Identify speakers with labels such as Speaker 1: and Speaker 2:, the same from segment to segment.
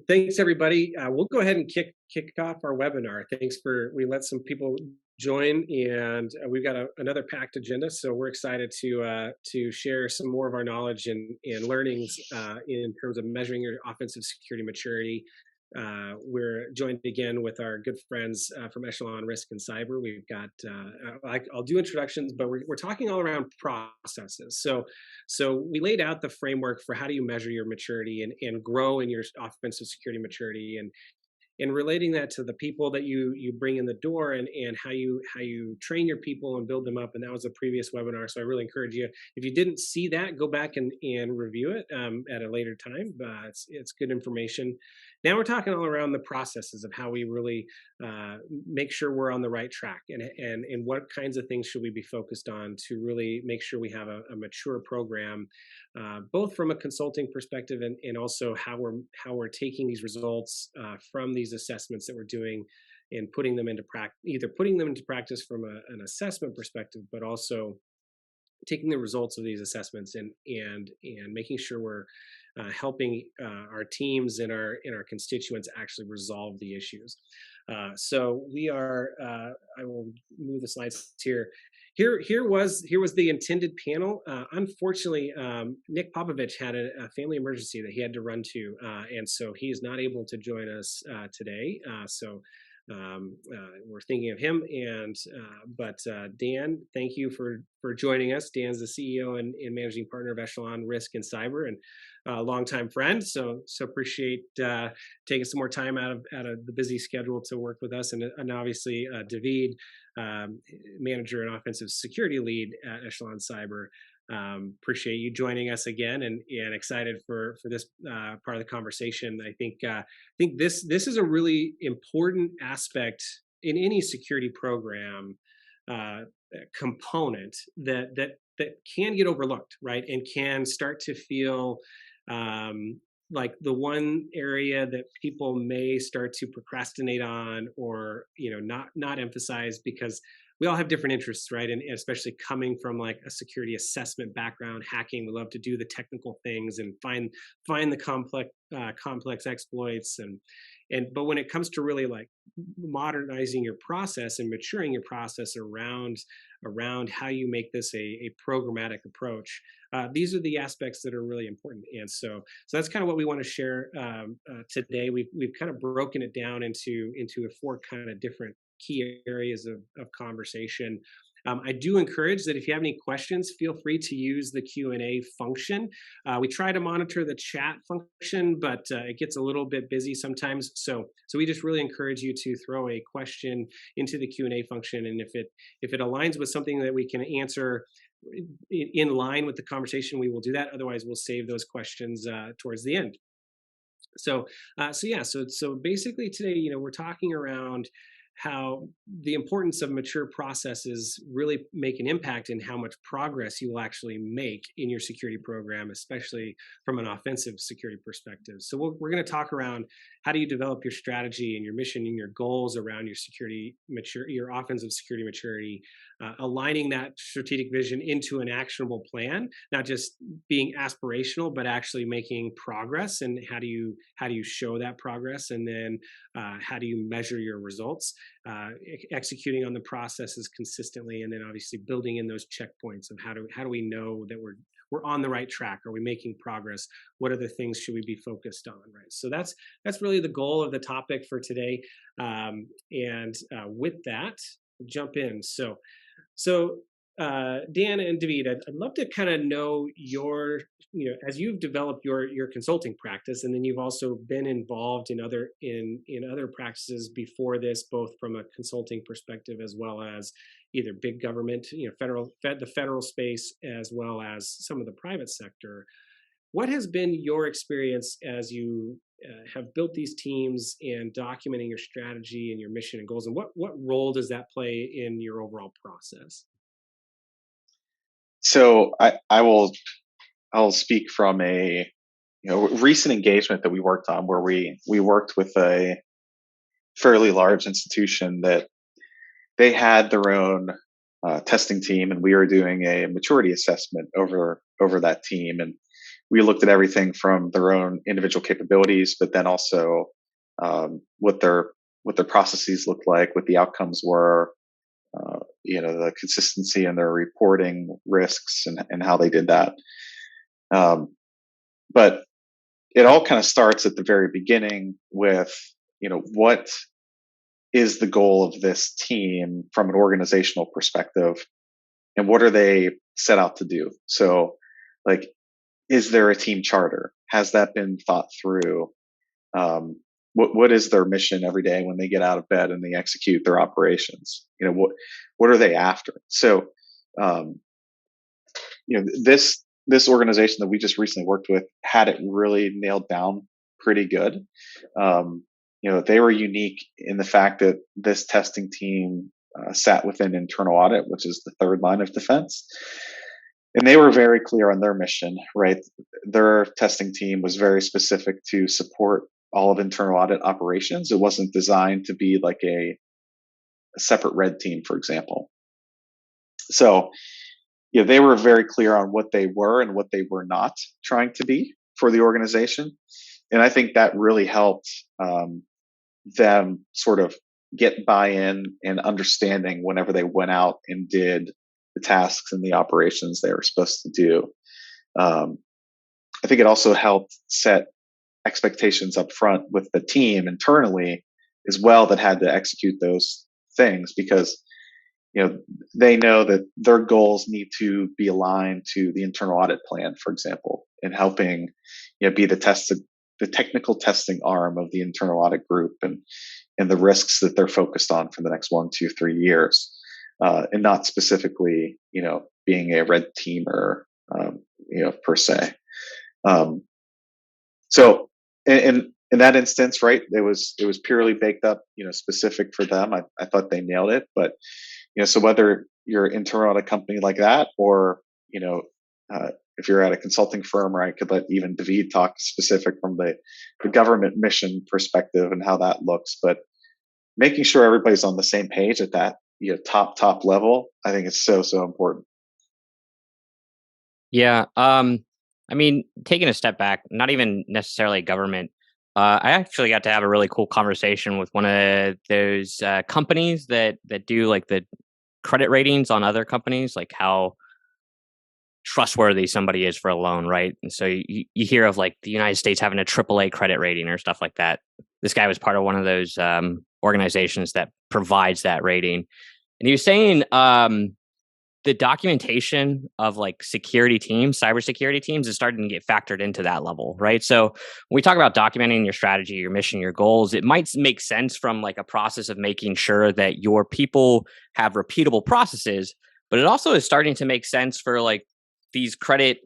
Speaker 1: Thanks everybody. We'll go ahead and kick off our webinar. We let some people join, and we've got another packed agenda. So we're excited to share some more of our knowledge and learnings in terms of measuring your offensive security maturity. We're joined again with our good friends from Echelon Risk and Cyber. We've got, I'll do introductions, but we're talking all around processes. So we laid out the framework for how do you measure your maturity and grow in your offensive security maturity, and relating that to the people that you bring in the door, and how you train your people and build them up. And that was a previous webinar, so I really encourage you, if you didn't see that, go back and review it at a later time. It's good information. Now we're talking all around the processes of how we really make sure we're on the right track, and what kinds of things should we be focused on to really make sure we have a mature program, both from a consulting perspective and also how we're taking these results from these assessments that we're doing and putting them into practice, either putting them into practice from an assessment perspective, but also taking the results of these assessments and making sure we're helping our teams and our constituents actually resolve the issues. So we are. I will move the slides here. Here was the intended panel. Unfortunately, Nick Popovich had a family emergency that he had to run to, and so he is not able to join us today. We're thinking of him, but Dan, thank you for joining us. Dan's the CEO and managing partner of Echelon Risk and Cyber, and a longtime friend. So appreciate taking some more time out of the busy schedule to work with us, and obviously David, manager and offensive security lead at Echelon Cyber. Appreciate you joining us again, and excited for this part of the conversation. I think this is a really important aspect in any security program component that can get overlooked, right, and can start to feel like the one area that people may start to procrastinate on, or not emphasize, because we all have different interests, right? And especially coming from like a security assessment background, hacking, we love to do the technical things and find the complex exploits, but when it comes to really like modernizing your process and maturing your process around how you make this a programmatic approach, these are the aspects that are really important. And so that's kind of what we want to share today. We've kind of broken it down into four kind of different key areas of conversation. I do encourage that if you have any questions, feel free to use the Q&A function. We try to monitor the chat function, but it gets a little bit busy sometimes. So we just really encourage you to throw a question into the Q&A function, and if it aligns with something that we can answer in line with the conversation, we will do that. Otherwise, we'll save those questions towards the end. So basically today, we're talking around how the importance of mature processes really make an impact in how much progress you will actually make in your security program, especially from an offensive security perspective. So we're going to talk around how do you develop your strategy and your mission and your goals around your offensive security maturity, aligning that strategic vision into an actionable plan, not just being aspirational, but actually making progress. And how do you show that progress? And then how do you measure your results? Executing on the processes consistently, and then obviously building in those checkpoints of how do we know that we're on the right track? Are we making progress? What other things should we be focused on, right? So that's really the goal of the topic for today. With that, jump in. So Dan and David, I'd love to kind of know as you've developed your consulting practice, and then you've also been involved in other practices before this, both from a consulting perspective as well as either big government, the federal space, as well as some of the private sector. What has been your experience as you have built these teams and documenting your strategy and your mission and goals, and what role does that play in your overall process?
Speaker 2: So I'll speak from a recent engagement that we worked on, where we worked with a fairly large institution that they had their own testing team, and we were doing a maturity assessment over that team. And we looked at everything from their own individual capabilities, but then also what their processes looked like, what the outcomes were, the consistency in their reporting risks and how they did that. Um, but it all kind of starts at the very beginning with, what is the goal of this team from an organizational perspective, and what are they set out to do? So, like, is there a team charter? Has that been thought through? What is their mission every day when they get out of bed and they execute their operations? What are they after? So, um, this organization that we just recently worked with had it really nailed down pretty good. They were unique in the fact that this testing team sat within internal audit, which is the third line of defense. And they were very clear on their mission, right? Their testing team was very specific to support all of internal audit operations. It wasn't designed to be like a separate red team, for example. So, they were very clear on what they were and what they were not trying to be for the organization. And I think that really helped them sort of get buy-in and understanding whenever they went out and did the tasks and the operations they were supposed to do. I think it also helped set expectations up front with the team internally as well that had to execute those things, because they know that their goals need to be aligned to the internal audit plan, for example, and helping be the technical testing arm of the internal audit group, and the risks that they're focused on for the next 1, 2, 3 years, and not specifically being a red teamer per se. So in that instance, right, it was purely baked up, specific for them. I thought they nailed it. But so whether you're internal at a company like that, or if you're at a consulting firm, or I could let even David talk specific from the government mission perspective and how that looks, but making sure everybody's on the same page at that top level, I think is so important.
Speaker 3: Yeah. I mean, taking a step back, not even necessarily government. I actually got to have a really cool conversation with one of those companies that do like the credit ratings on other companies, like how trustworthy somebody is for a loan, right? And so you hear of like the United States having a AAA credit rating or stuff like that. This guy was part of one of those organizations that provides that rating, and he was saying the documentation of like security teams, cybersecurity teams, is starting to get factored into that level, right? So when we talk about documenting your strategy, your mission, your goals, it might make sense from like a process of making sure that your people have repeatable processes, but it also is starting to make sense for like these credit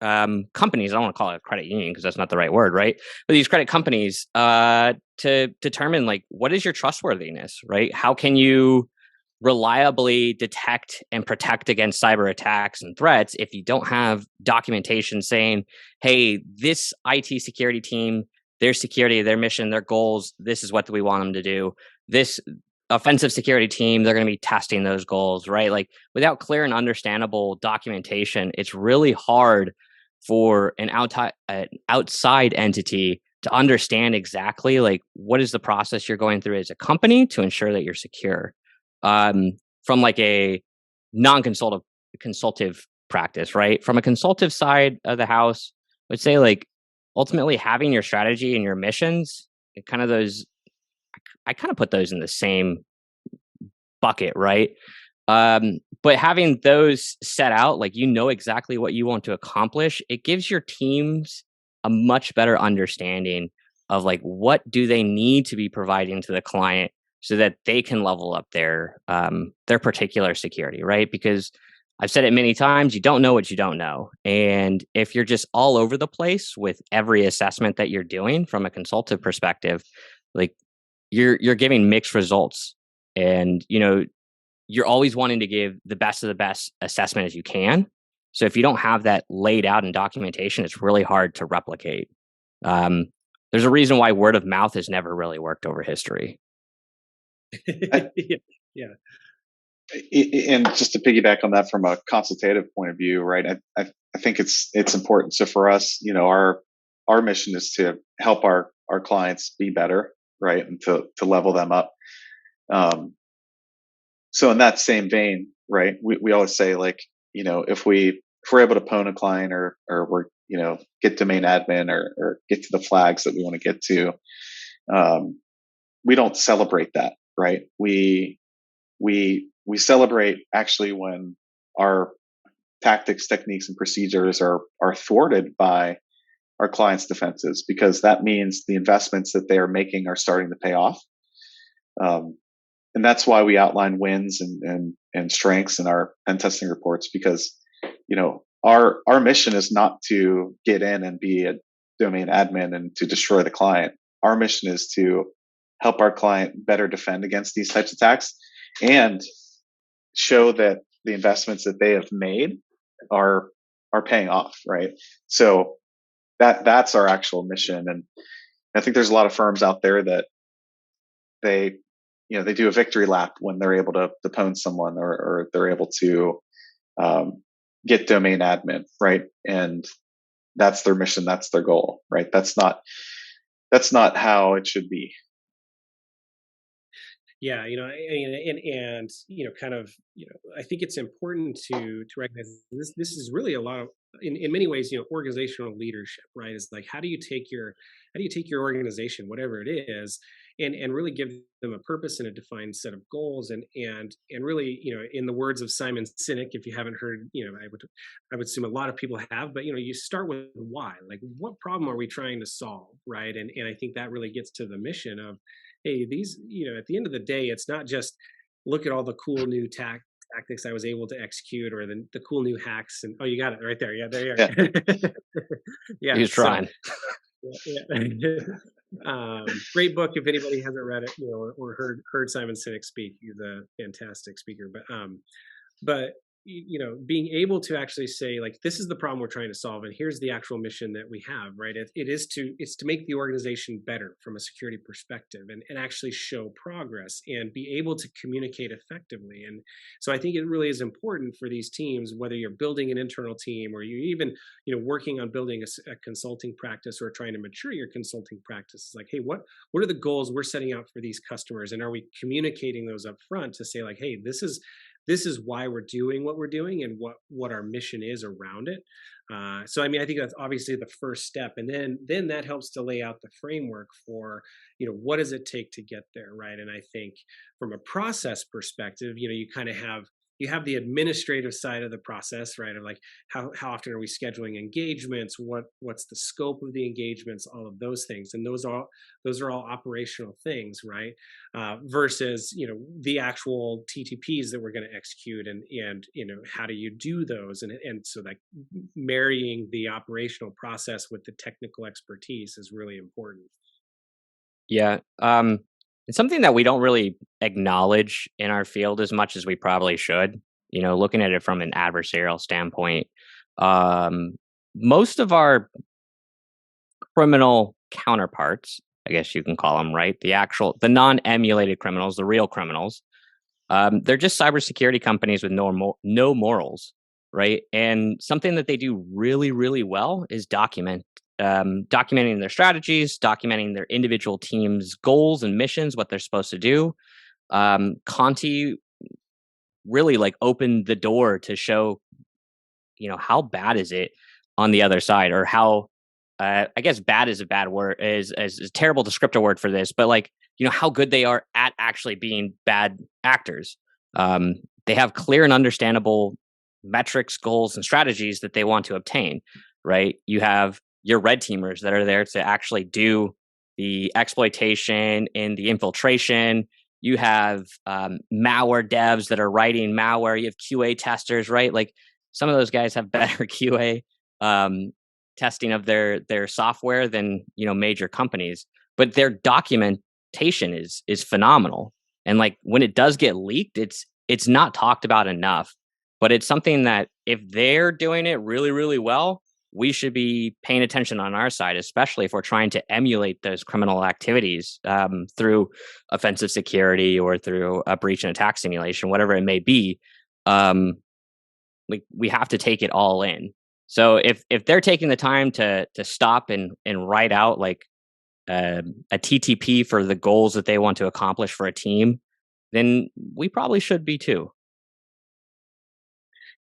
Speaker 3: companies. I don't want to call it a credit union because that's not the right word, right? But these credit companies to determine like what is your trustworthiness, right? How can you reliably detect and protect against cyber attacks and threats if you don't have documentation saying, hey, this IT security team, their security, their mission, their goals, this is what we want them to do. This offensive security team, they're going to be testing those goals, right? Like without clear and understandable documentation, it's really hard for an outside entity to understand exactly like what is the process you're going through as a company to ensure that you're secure. From like a consultative practice, right? From a consultative side of the house, I would say like ultimately having your strategy and your missions, kind of those, I kind of put those in the same bucket, right? But having those set out, like exactly what you want to accomplish, it gives your teams a much better understanding of like what do they need to be providing to the client so that they can level up their particular security, right? Because I've said it many times, you don't know what you don't know. And if you're just all over the place with every assessment that you're doing from a consultative perspective, like you're giving mixed results. And you're always wanting to give the best of the best assessment as you can. So if you don't have that laid out in documentation, it's really hard to replicate. There's a reason why word of mouth has never really worked over history.
Speaker 1: Yeah.
Speaker 2: And just to piggyback on that from a consultative point of view, right? I think it's important. So for us, our mission is to help our clients be better, right, and to level them up. Um, so in that same vein, right, we always say, like, if we're able to pwn a client, or we're, get domain admin, or get to the flags that we want to get to, um, we don't celebrate that, right? We celebrate actually when our tactics, techniques, and procedures are thwarted by our clients' defenses, because that means the investments that they are making are starting to pay off. Um, and that's why we outline wins and strengths in our pen testing reports, because our mission is not to get in and be a domain admin and to destroy the client. Our mission is to help our client better defend against these types of attacks, and show that the investments that they have made are paying off, right? So that's our actual mission. And I think there's a lot of firms out there that they they do a victory lap when they're able to pwn someone, or they're able to get domain admin, right? And that's their mission, that's their goal, right? That's not how it should be.
Speaker 1: Yeah, and kind of, I think it's important to recognize this. This is really a lot of, in many ways, organizational leadership, right? Is like, how do you take your organization, whatever it is, and really give them a purpose and a defined set of goals, and really, in the words of Simon Sinek, if you haven't heard, I would assume a lot of people have, but you start with why, like, what problem are we trying to solve, right? And I think that really gets to the mission of, hey, these, at the end of the day, it's not just look at all the cool new tactics I was able to execute, or the cool new hacks. And oh, you got it right there. Yeah, there you
Speaker 2: Yeah.
Speaker 1: are. Yeah.
Speaker 3: He's
Speaker 1: So,
Speaker 3: trying.
Speaker 1: yeah. Great book if anybody hasn't read it, or heard Simon Sinek speak. He's a fantastic speaker. But being able to actually say, like, this is the problem we're trying to solve, and here's the actual mission that we have, right? It's to make the organization better from a security perspective, and actually show progress and be able to communicate effectively. And so I think it really is important for these teams, whether you're building an internal team, or you're even working on building a consulting practice, or trying to mature your consulting practice. It's like, hey, what are the goals we're setting out for these customers, and are we communicating those up front to say, like, hey, this is why we're doing what we're doing, and what our mission is around it. So I mean, I think that's obviously the first step, and then that helps to lay out the framework for what does it take to get there, right? And I think from a process perspective, you kind of have the administrative side of the process, right? Of like, how often are we scheduling engagements? What's the scope of the engagements? All of those things, and those are all operational things, right? Versus the actual TTPs that we're going to execute, and how do you do those, and so, like, marrying the operational process with the technical expertise is really important.
Speaker 3: Yeah. It's something that we don't really acknowledge in our field as much as we probably should. Looking at it from an adversarial standpoint, um, most of our criminal counterparts, I guess you can call them, right? The non-emulated criminals, the real criminals, they're just cybersecurity companies with no morals, right? And something that they do really, really well is documenting their strategies, documenting their individual teams' goals and missions, what they're supposed to do. Conti really, like, opened the door to show, how bad is it on the other side, or how, I guess bad is a bad word, is a terrible descriptor word for this, but, like, how good they are at actually being bad actors. They have clear and understandable metrics, goals, and strategies that they want to obtain, right? You have your red teamers that are there to actually do the exploitation and the infiltration. You have malware devs that are writing malware. You have QA testers, right? Like, some of those guys have better QA testing of their software than major companies, but their documentation is phenomenal. And, like, when it does get leaked, it's not talked about enough. But it's something that, if they're doing it really, really well, we should be paying attention on our side, especially if we're trying to emulate those criminal activities through offensive security or through a breach and attack simulation, whatever it may be. Um, we have to take it all in. So if they're taking the time to stop and write out like a TTP for the goals that they want to accomplish for a team, then we probably should be too.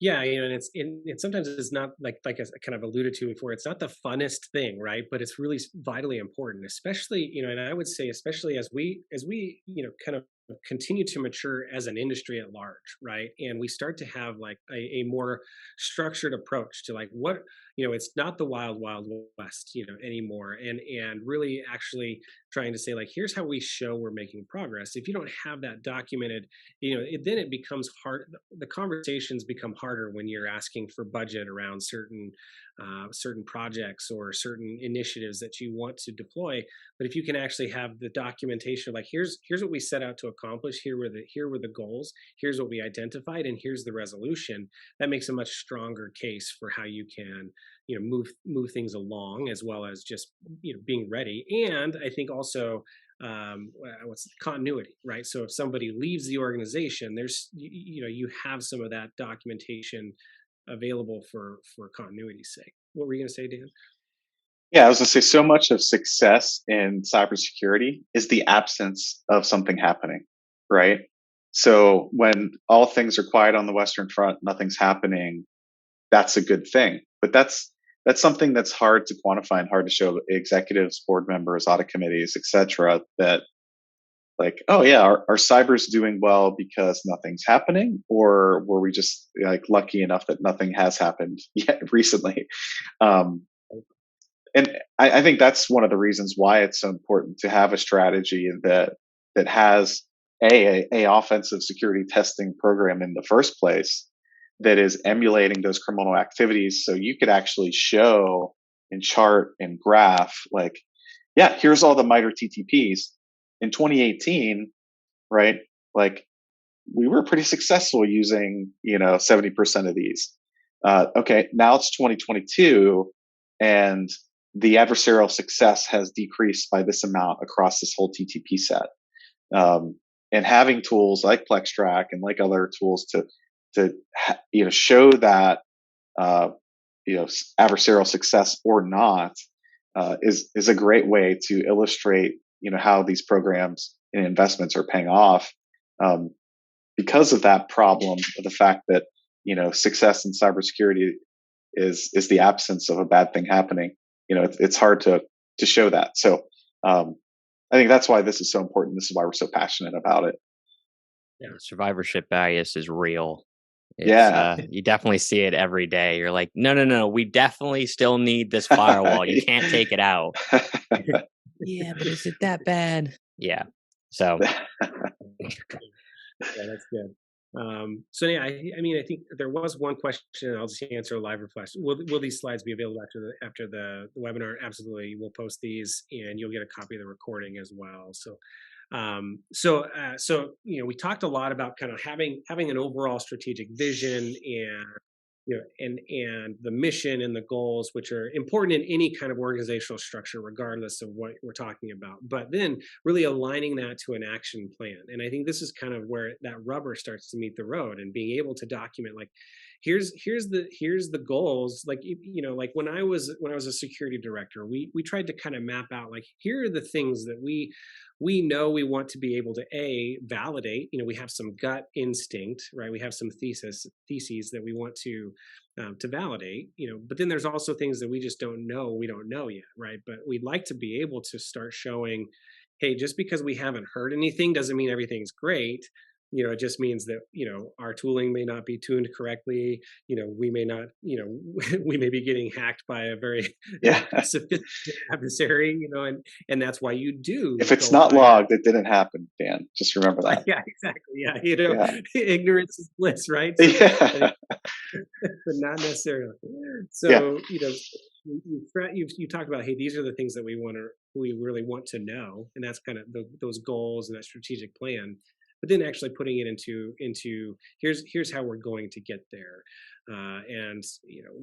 Speaker 1: Yeah, and it sometimes it's not like I kind of alluded to before. It's not the funnest thing, right? But it's really vitally important, especially and I would say especially as we kind of continue to mature as an industry at large, right? And we start to have like a more structured approach to like what it's not the wild west anymore, and really actually trying to say like here's how we show we're making progress. If you don't have that documented, then it becomes hard. The conversations become harder when you're asking for budget around certain projects or certain initiatives that you want to deploy. But if you can actually have the documentation, like here's what we set out to accomplish, here were the goals, here's what we identified, and here's the resolution. That makes a much stronger case for how you can move things along, as well as just being ready. And I think also what's continuity, right? So if somebody leaves the organization, there's you have some of that documentation available for continuity's sake. What were you going to say, Dan?
Speaker 2: Yeah, I was going to say so much of success in cybersecurity is the absence of something happening, right? So when all things are quiet on the Western Front, nothing's happening, that's a good thing. But that's something that's hard to quantify and hard to show executives, board members, audit committees, etc. That like, oh yeah, our cyber's doing well because nothing's happening, or were we just like lucky enough that nothing has happened yet recently? Um, and I think that's one of the reasons why it's so important to have a strategy that has a offensive security testing program in the first place that is emulating those criminal activities, so you could actually show and chart and graph like, yeah, here's all the MITRE TTPs in 2018, right? Like we were pretty successful using 70% of these. Okay, now it's 2022, and the adversarial success has decreased by this amount across this whole TTP set. And having tools like PlexTrac and like other tools to show that uh, adversarial success or not is a great way to illustrate how these programs and investments are paying off, because of that problem of the fact that success in cybersecurity is the absence of a bad thing happening. It's hard to show that. So I think that's why this is so important. This is why we're so passionate about it.
Speaker 3: Yeah, survivorship bias is real. It's
Speaker 2: Yeah.
Speaker 3: you definitely see it every day. You're like, no, no, no, we definitely still need this firewall. You can't take it out. Yeah, but is it that bad? Yeah. So
Speaker 1: Yeah, that's good. So yeah, I mean, I think there was one question. I'll just answer live or flash. Will these slides be available after the webinar? Absolutely. We'll post these, and you'll get a copy of the recording as well. So we talked a lot about kind of having an overall strategic vision, and and the mission and the goals, which are important in any kind of organizational structure, regardless of what we're talking about. But then really aligning that to an action plan. And I think this is kind of where that rubber starts to meet the road, and being able to document like, here's the goals. Like like when I was a security director, we tried to kind of map out like, here are the things that we know we want to be able to validate. We have some gut instinct, right? We have some theses that we want to validate. But then there's also things that we just don't know. We don't know yet, right? But we'd like to be able to start showing, hey, just because we haven't heard anything doesn't mean everything's great. It just means that our tooling may not be tuned correctly. We may not, we may be getting hacked by a very
Speaker 2: Yeah.
Speaker 1: sophisticated adversary. And that's why you do.
Speaker 2: If it's not logged, it didn't happen, Dan. Just remember that.
Speaker 1: Yeah, exactly. Yeah,
Speaker 2: Yeah.
Speaker 1: ignorance is bliss, right? So,
Speaker 2: Yeah.
Speaker 1: but not necessarily. So
Speaker 2: Yeah.
Speaker 1: you talked about, hey, these are the things that we really want to know, and that's kind of those goals and that strategic plan. but then actually putting it into here's how we're going to get there. And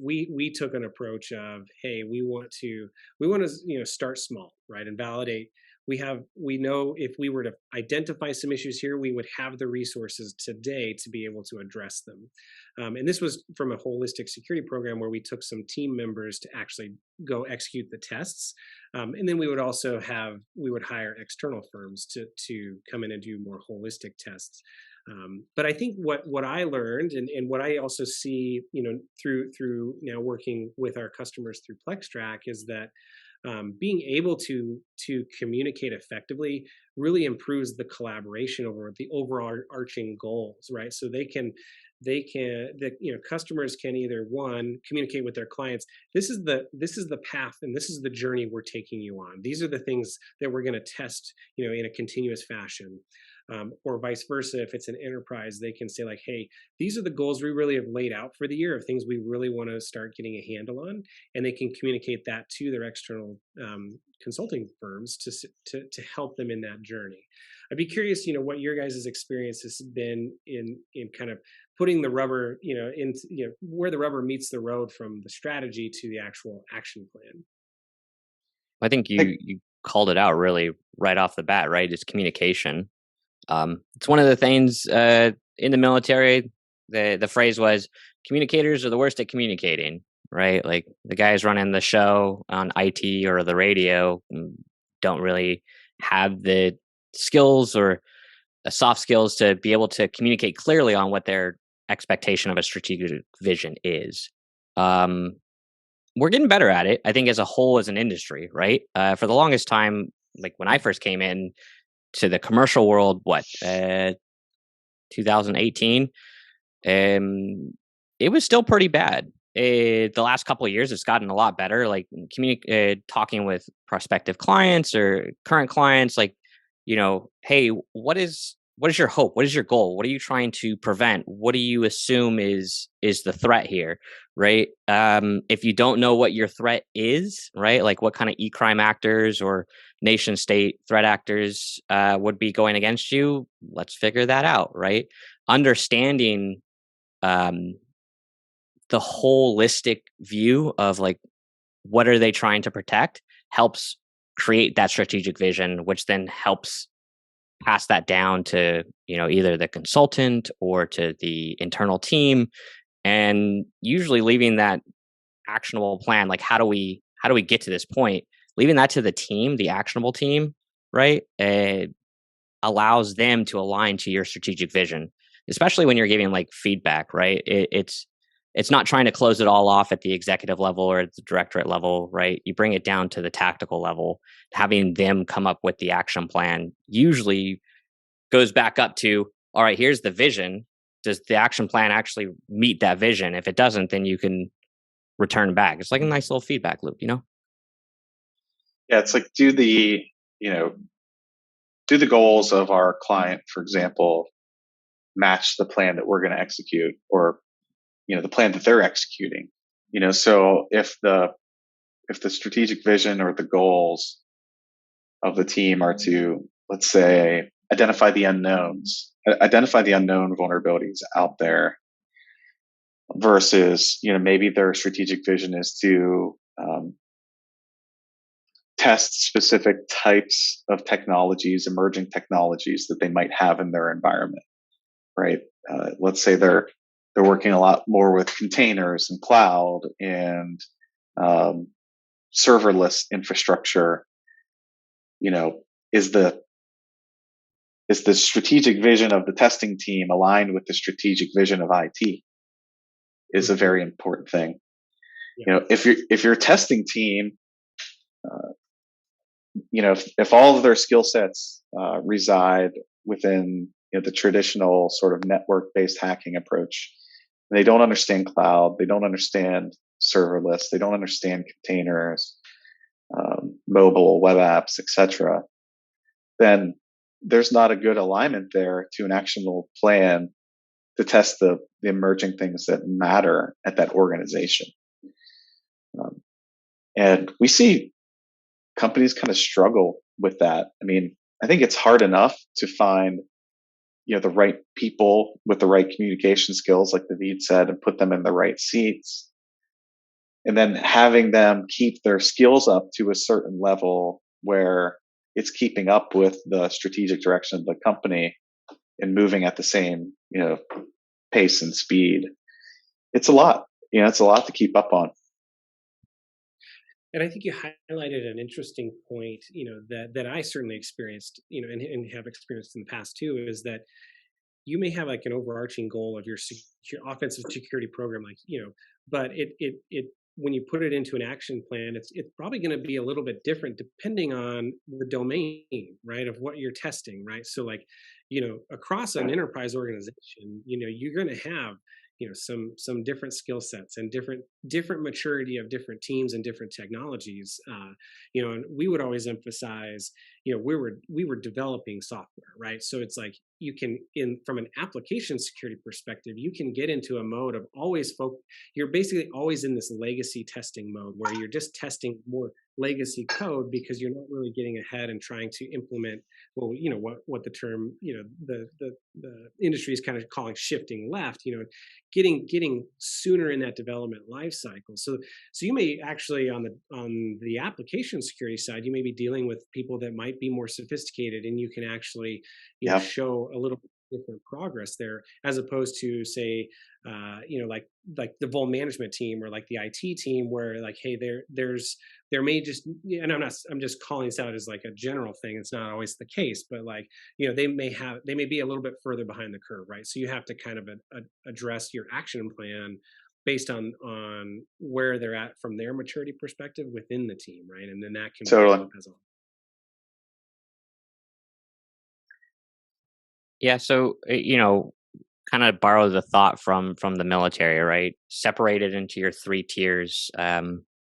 Speaker 1: we took an approach of, hey, we want to start small, right, and validate. We know if we were to identify some issues here, we would have the resources today to be able to address them. And this was from a holistic security program where we took some team members to actually go execute the tests. And then we would hire external firms to come in and do more holistic tests. But I think what I learned, and what I also see, through now working with our customers through PlexTrac, is that being able to communicate effectively really improves the collaboration over the overarching goals, right? So customers can either, one, communicate with their clients, this is the path and this is the journey we're taking you on, these are the things that we're going to test in a continuous fashion. Or vice versa, if it's an enterprise, they can say like, hey, these are the goals we really have laid out for the year of things we really want to start getting a handle on, and they can communicate that to their external consulting firms to help them in that journey. I'd be curious, what your guys' experience has been in kind of putting the rubber, where the rubber meets the road from the strategy to the actual action plan.
Speaker 3: I think you called it out really right off the bat, right? It's communication. It's one of the things in the military. The phrase was, communicators are the worst at communicating, right? Like the guys running the show on IT or the radio don't really have the skills or soft skills to be able to communicate clearly on what their expectation of a strategic vision is. Um, we're getting better at it, I think, as a whole, as an industry, right? For the longest time, like when I first came in to the commercial world, 2018, it was still pretty bad. The last couple of years, it's gotten a lot better. Like talking with prospective clients or current clients, like, hey, what is your hope? What is your goal? What are you trying to prevent? What do you assume is the threat here, right? If you don't know what your threat is, right, like what kind of e-crime actors or nation state threat actors would be going against you, let's figure that out, right? Understanding the holistic view of like what are they trying to protect helps create that strategic vision, which then helps pass that down to either the consultant or to the internal team, and usually leaving that actionable plan, like how do we get to this point, leaving that to the team, the actionable team, right? Allows them to align to your strategic vision, especially when you're giving like feedback, right? It's not trying to close it all off at the executive level or at the directorate level, right? You bring it down to the tactical level. Having them come up with the action plan usually goes back up to, all right, here's the vision. Does the action plan actually meet that vision? If it doesn't, then you can return back. It's like a nice little feedback loop,
Speaker 2: Yeah, it's like you know do the goals of our client, for example, match the plan that we're going to execute, or the plan that they're executing. So if the strategic vision or the goals of the team are to, let's say, identify the unknown vulnerabilities out there, versus maybe their strategic vision is to test specific types of technologies, emerging technologies that they might have in their environment, right? Let's say they're working a lot more with containers and cloud and serverless infrastructure. Is the strategic vision of the testing team aligned with the strategic vision of IT? Is a very important thing.
Speaker 1: Yeah.
Speaker 2: If your testing team, if all of their skill sets reside within the traditional sort of network-based hacking approach, and they don't understand cloud, they don't understand serverless, they don't understand containers, mobile web apps, etc., then there's not a good alignment there to an actionable plan to test the emerging things that matter at that organization. And we see companies kind of struggle with that. I mean, I think it's hard enough to find the right people with the right communication skills, like David said, and put them in the right seats, and then having them keep their skills up to a certain level where it's keeping up with the strategic direction of the company and moving at the same pace and speed. It's a lot. It's a lot to keep up on.
Speaker 1: And I think you highlighted an interesting point, that I certainly experienced, and have experienced in the past too, is that you may have like an overarching goal of your offensive security program, like, but it when you put it into an action plan, it's probably going to be a little bit different depending on the domain, right, of what you're testing, right? So like, across an enterprise organization, you're going to have some different skill sets and different maturity of different teams and different technologies, and we would always emphasize, we were developing software, right? So it's like, you can, from an application security perspective, you can get into a mode of you're basically always in this legacy testing mode where you're just testing more legacy code because you're not really getting ahead and trying to implement, well, what the term, the industry is kind of calling shifting left, getting sooner in that development life cycle. So you may actually, on the application security side, you may be dealing with people that might be more sophisticated, and you can actually
Speaker 2: Yeah,
Speaker 1: show a little bit different progress there, as opposed to, say, like the vol management team or like the IT team, where like, hey, there may just, and I'm just calling this out as like a general thing, it's not always the case, but like, they may be a little bit further behind the curve, right? So you have to kind of address your action plan based on where they're at from their maturity perspective within the team, right? And then that can blow
Speaker 2: totally.
Speaker 1: up as a.
Speaker 3: Yeah, so kind of borrow the thought from the military, right? Separate it into your three tiers: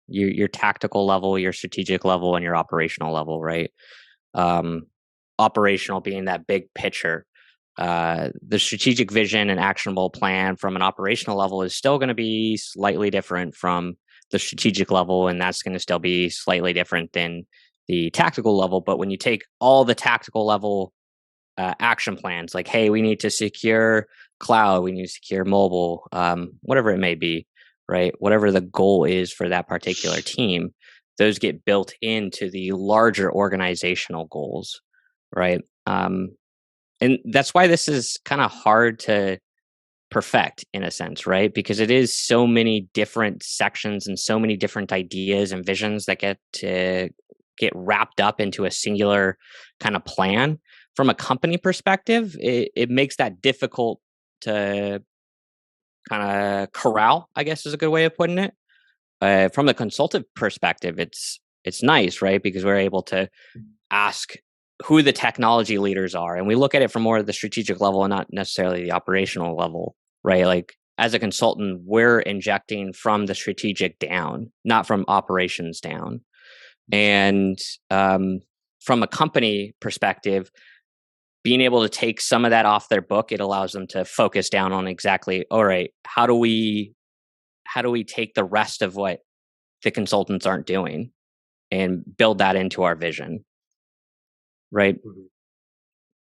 Speaker 3: your tactical level, your strategic level, and your operational level, right? Um, Operational being that big picture. The strategic vision and actionable plan from an operational level is still going to be slightly different from the strategic level, and that's going to still be slightly different than the tactical level. But when you take all the tactical level action plans, like, hey, we need to secure cloud, we need to secure mobile, whatever it may be, right? Whatever the goal is for that particular team, those get built into the larger organizational goals, right? And that's why this is kind of hard to perfect in a sense, right? Because it is so many different sections and so many different ideas and visions that get wrapped up into a singular kind of plan. From a company perspective, it makes that difficult to kind of corral, I guess is a good way of putting it. From the consultative perspective, it's nice, right? Because we're able to ask who the technology leaders are, and we look at it from more of the strategic level and not necessarily the operational level, right? Like, as a consultant, we're injecting from the strategic down, not from operations down. And from a company perspective, being able to take some of that off their book, it allows them to focus down on exactly, all right, how do we take the rest of what the consultants aren't doing and build that into our vision, right?
Speaker 1: Mhm.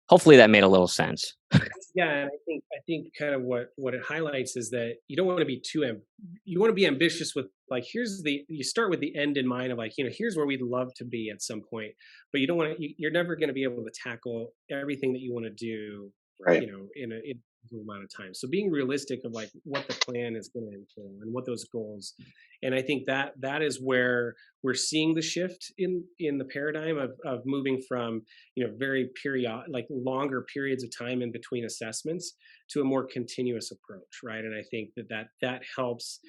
Speaker 3: Hopefully that made a little sense.
Speaker 1: Yeah, and I think kind of what it highlights is that you don't want to be you want to be ambitious with, like, you start with the end in mind of, like, here's where we'd love to be at some point, but you don't want to, you're never going to be able to tackle everything that you want to do,
Speaker 2: Right.
Speaker 1: in a amount of time. So being realistic of like what the plan is going to entail and what those goals, and I think that is where we're seeing the shift in the paradigm of moving from, very period, like longer periods of time in between assessments, to a more continuous approach, right? And I think that helps,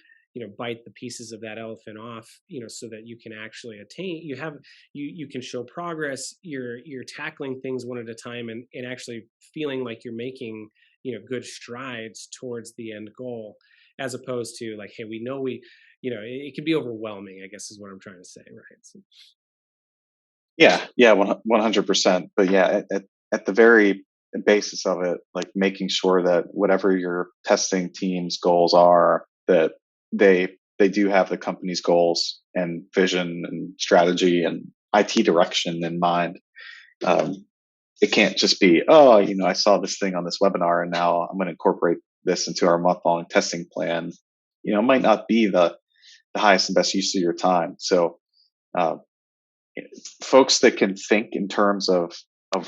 Speaker 1: bite the pieces of that elephant off, so that you can actually attain, you can show progress, you're tackling things one at a time, and actually feeling like you're making, good strides towards the end goal, as opposed to like, hey, we know it can be overwhelming, I guess is what I'm trying to say, right? So,
Speaker 2: Yeah, yeah, 100%. But yeah, at the very basis of it, like making sure that whatever your testing team's goals are, that they do have the company's goals and vision and strategy and IT direction in mind. Um, it can't just be, oh, I saw this thing on this webinar and now I'm going to incorporate this into our month long testing plan. It might not be the highest and best use of your time. So, uh, folks that can think in terms of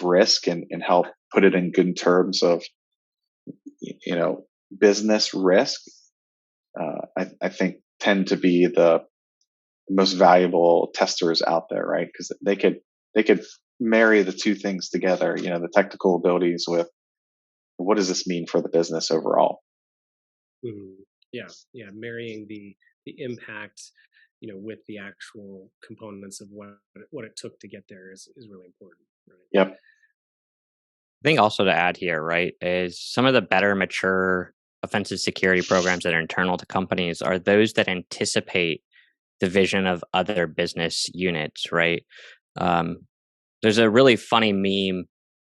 Speaker 2: risk and help put it in good terms of, you know, business risk, I think tend to be the most valuable testers out there, right? Because they could marry the two things together. The technical abilities with what does this mean for the business overall.
Speaker 1: Mhm. Yeah, yeah, marrying the impact, with the actual components of what it took to get there is really important, right?
Speaker 2: Yep.
Speaker 3: I think also to add here, right, is some of the better mature offensive security programs that are internal to companies are those that anticipate the vision of other business units, right? Um, there's a really funny meme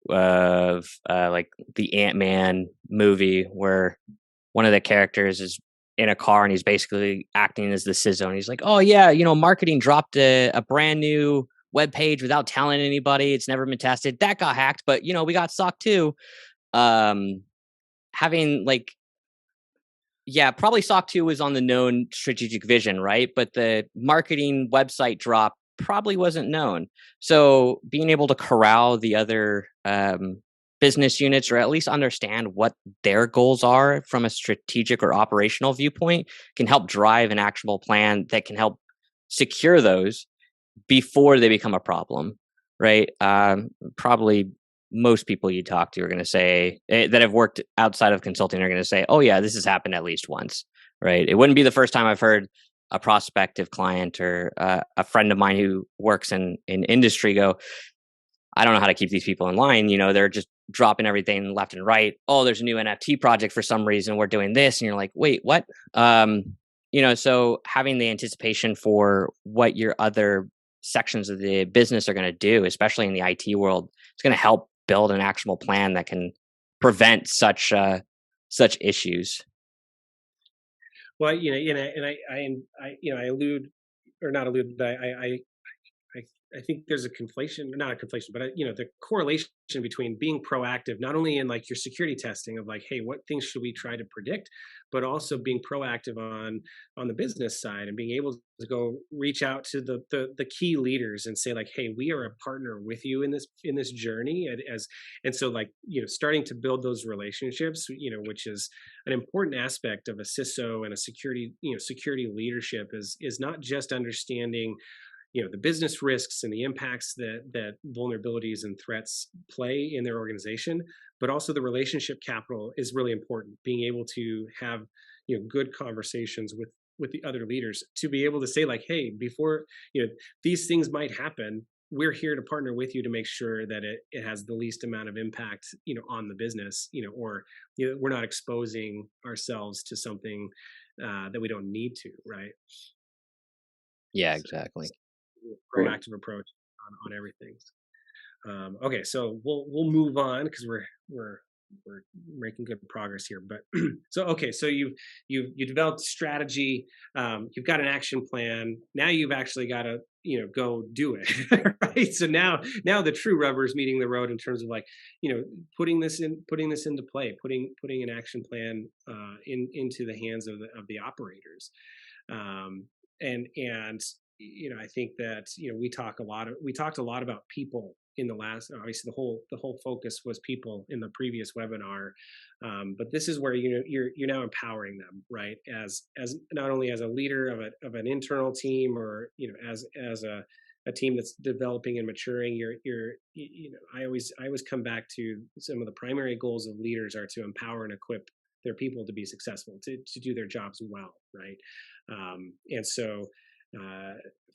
Speaker 3: of like the Ant-Man movie where one of the characters is in a car and he's basically acting as the CISO and he's like, "Oh yeah, marketing dropped a brand new web page without telling anybody. It's never been tested. That got hacked, but we got socked too." Um, having like yeah, probably SOC 2 was on the known strategic vision, right? But the marketing website drop probably wasn't known. So being able to corral the other business units or at least understand what their goals are from a strategic or operational viewpoint can help drive an actionable plan that can help secure those before they become a problem, right? Probably most people you talk to are going to say that have worked outside of consulting are going to say, "Oh yeah, this has happened at least once," right? It wouldn't be the first time I've heard a prospective client or a friend of mine who works in industry go, "I don't know how to keep these people in line. They're just dropping everything left and right. Oh, there's a new NFT project for some reason. We're doing this," and you're like, "Wait, what?" So having the anticipation for what your other sections of the business are going to do, especially in the IT world, it's going to help build an actionable plan that can prevent such issues.
Speaker 1: Well, and I allude or not allude, but I I think there's a conflation, not a conflation, but the correlation between being proactive, not only in like your security testing of like, hey, what things should we try to predict, but also being proactive on the business side and being able to go reach out to the key leaders and say like, hey, we are a partner with you in this journey, and so like starting to build those relationships, which is an important aspect of a CISO and a security leadership is not just understanding the business risks and the impacts that vulnerabilities and threats play in their organization, but also the relationship capital is really important. Being able to have good conversations with the other leaders to be able to say like, hey, before these things might happen, we're here to partner with you to make sure that it has the least amount of impact on the business, or we're not exposing ourselves to something that we don't need to, right?
Speaker 3: Yeah,
Speaker 1: So,
Speaker 3: exactly.
Speaker 2: Great.
Speaker 1: proactive approach on everything. Okay, so we'll move on because we're making good progress here. But so you developed strategy, you've got an action plan. Now you've actually got to go do it, right? So now the true rubber is meeting the road in terms of like putting this into play, putting an action plan into the hands of the operators. And I think that we talked a lot about people in the last, obviously the whole focus was people in the previous webinar, but this is where you're now empowering them, right, as not only as a leader of an internal team, or as a team that's developing and maturing. I always come back to some of the primary goals of leaders are to empower and equip their people to be successful, to do their jobs well, right? And so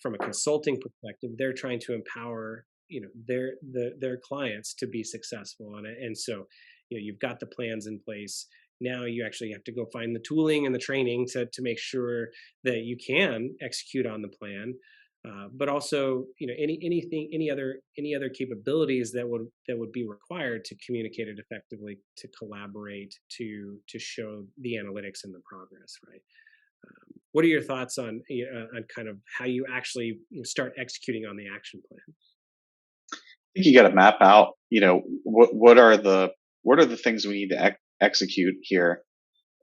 Speaker 1: from a consulting perspective, they're trying to empower their clients to be successful, and so you've got the plans in place. Now you actually have to go find the tooling and the training to make sure that you can execute on the plan, but also any other capabilities that would be required to communicate it effectively, to collaborate, to show the analytics and the progress, right? What are your thoughts on kind of how you actually start executing on the action plan?
Speaker 2: I think you got to map out what are the things we need to execute here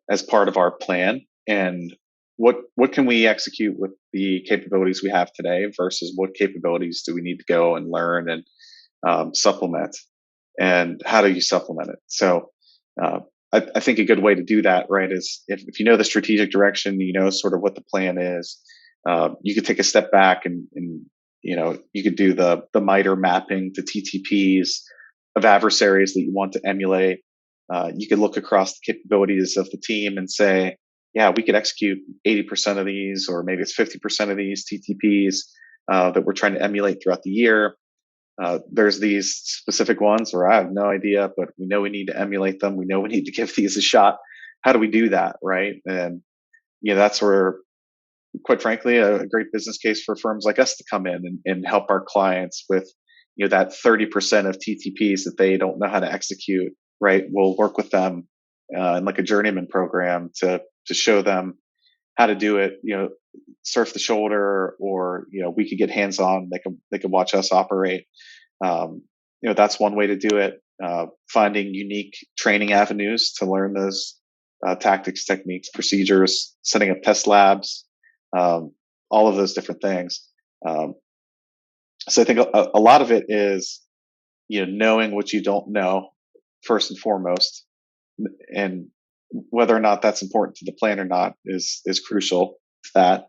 Speaker 2: as part of our plan, and what can we execute with the capabilities we have today versus what capabilities do we need to go and learn and supplement, and how do you supplement it? So uh, I think a good way to do that, right, is if you know the strategic direction, you know sort of what the plan is. You could take a step back and you could do the MITRE mapping to TTPs of adversaries that you want to emulate. You could look across the capabilities of the team and say, yeah, we could execute 80% of these, or maybe it's 50% of these TTPs that we're trying to emulate throughout the year. There's these specific ones where I have no idea, but we know we need to emulate them. We know we need to give these a shot. How do we do that, right? And that's where, quite frankly, a great business case for firms like us to come in and help our clients with that 30% of TTPs that they don't know how to execute. Right, we'll work with them in like a journeyman program to show them how to do it. Surf the shoulder, or we could get hands on. They can watch us operate. That's one way to do it. Finding unique training avenues to learn those tactics, techniques, procedures, setting up test labs, all of those different things. So I think a lot of it is knowing what you don't know first and foremost, and whether or not that's important to the plan or not is crucial to that.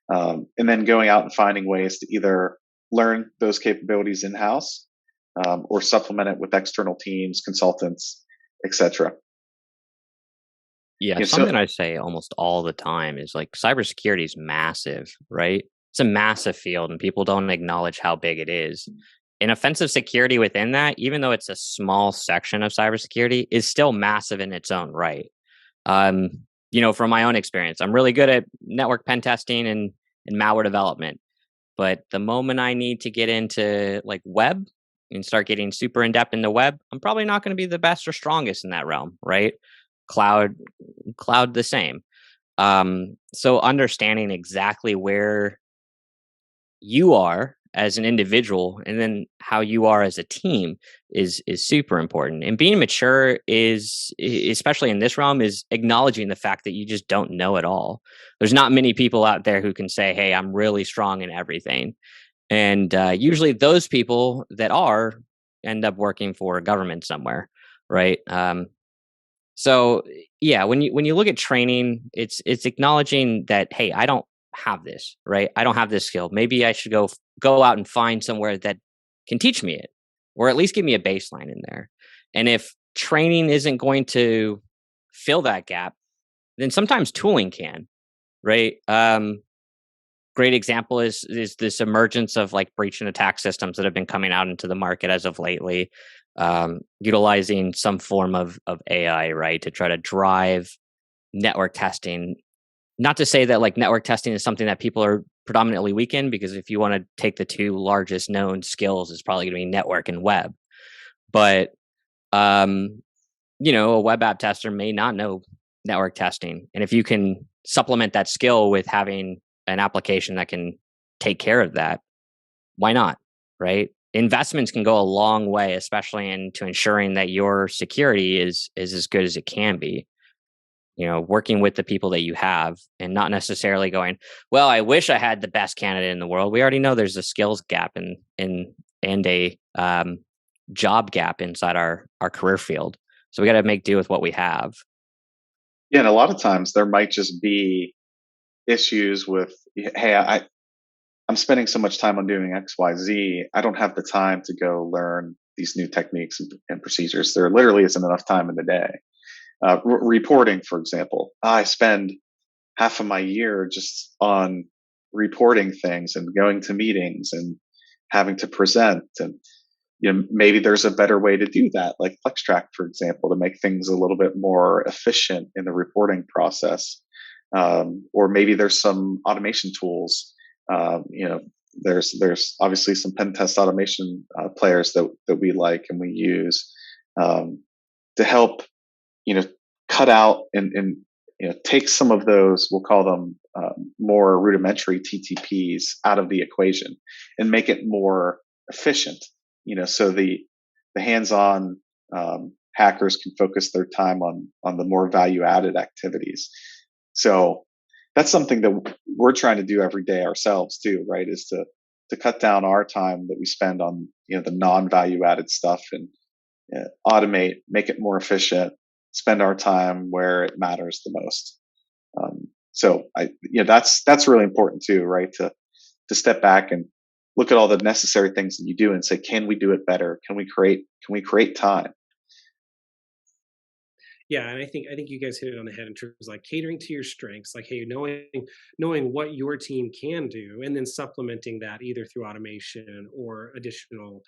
Speaker 2: And then going out and finding ways to either learn those capabilities in house, or supplement it with external teams, consultants, etc.
Speaker 3: Yeah,
Speaker 2: So
Speaker 3: something I say almost all the time is like cybersecurity is massive, right? It's a massive field and people don't acknowledge how big it is. And offensive security within that, even though it's a small section of cybersecurity, is still massive in its own right. Um, from my own experience, I'm really good at network pen testing and malware development. But the moment I need to get into like web and start getting super in depth in the web, I'm probably not going to be the best or strongest in that realm, right? Cloud, cloud the same. So understanding exactly where you are as an individual and then how you are as a team is super important. And being mature is, especially in this realm, is acknowledging the fact that you just don't know it all. There's not many people out there who can say, hey, I'm really strong in everything. And usually those people that are end up working for a government somewhere, right? So yeah, when you look at training, it's acknowledging that, hey, I don't have this, right? I don't have this skill. Maybe I should go out and find somewhere that can teach me it, or at least give me a baseline in there. And if training isn't going to fill that gap, then sometimes tooling can, right? Great example is this emergence of like breach and attack systems that have been coming out into the market as of lately, utilizing some form of AI, right, to try to drive network testing. Not to say that like network testing is something that people are predominantly weak in, because if you want to take the two largest known skills, it's probably going to be network and web. But a web app tester may not know network testing, and if you can supplement that skill with having an application that can take care of that, why not? Right? Investments can go a long way, especially into ensuring that your security is as good as it can be. Working with the people that you have and not necessarily going, well, I wish I had the best candidate in the world. We already know there's a skills gap and a job gap inside our career field. So we got to make do with what we have.
Speaker 2: yeah, and a lot of times there might just be issues with, hey, I'm spending so much time on doing XYZ. I don't have the time to go learn these new techniques and procedures. There literally isn't enough time in the day. Reporting, for example, I spend half of my year just on reporting things and going to meetings and having to present. And maybe there's a better way to do that, like PlexTrac, for example, to make things a little bit more efficient in the reporting process. Or maybe there's some automation tools. There's obviously some pen test automation players that we like and we use to help cut out and take some of those, we'll call them more rudimentary TTPs out of the equation and make it more efficient. So the the hands-on hackers can focus their time on the more value-added activities. So that's something that we're trying to do every day ourselves too, right? Is to cut down our time that we spend on the non-value-added stuff and automate, make it more efficient, spend our time where it matters the most. So that's really important too, right? To step back and look at all the necessary things that you do and say, can we do it better? Can we create time?
Speaker 1: Yeah, and I think you guys hit it on the head in terms of like catering to your strengths, like hey, knowing what your team can do, and then supplementing that either through automation or additional